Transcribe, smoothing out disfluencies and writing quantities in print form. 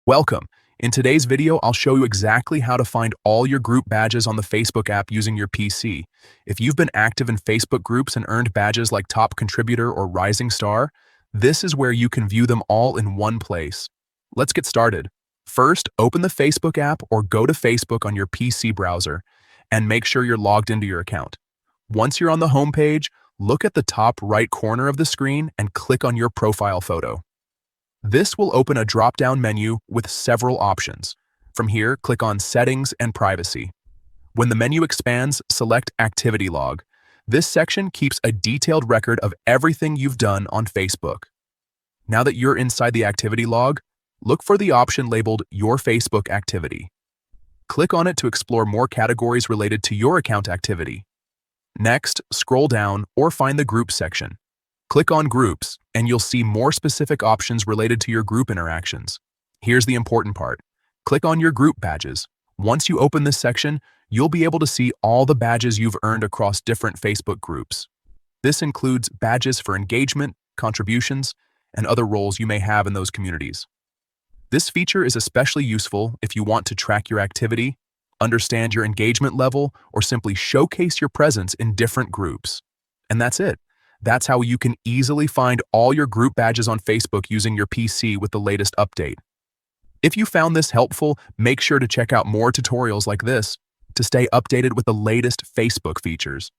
Welcome. In today's video, I'll show you exactly how to find all your group badges on the Facebook app using your PC. If you've been active in Facebook groups and earned badges like Top Contributor or Rising Star, this is where you can view them all in one place. Let's get started. First, open the Facebook app or go to Facebook on your PC browser and make sure you're logged into your account. Once you're on the home page, look at the top right corner of the screen and click on your profile photo. This will open a drop-down menu with several options. From here, click on Settings and Privacy. When the menu expands, select Activity Log. This section keeps a detailed record of everything you've done on Facebook. Now that you're inside the activity log, look for the option labeled Your Facebook Activity. Click on it to explore more categories related to your account activity. Next, scroll down or find the Groups section. Click on Groups, and you'll see more specific options related to your group interactions. Here's the important part. Click on your group badges. Once you open this section, you'll be able to see all the badges you've earned across different Facebook groups. This includes badges for engagement, contributions, and other roles you may have in those communities. This feature is especially useful if you want to track your activity, understand your engagement level, or simply showcase your presence in different groups. And that's it. That's how you can easily find all your group badges on Facebook using your PC with the latest update. If you found this helpful, make sure to check out more tutorials like this to stay updated with the latest Facebook features.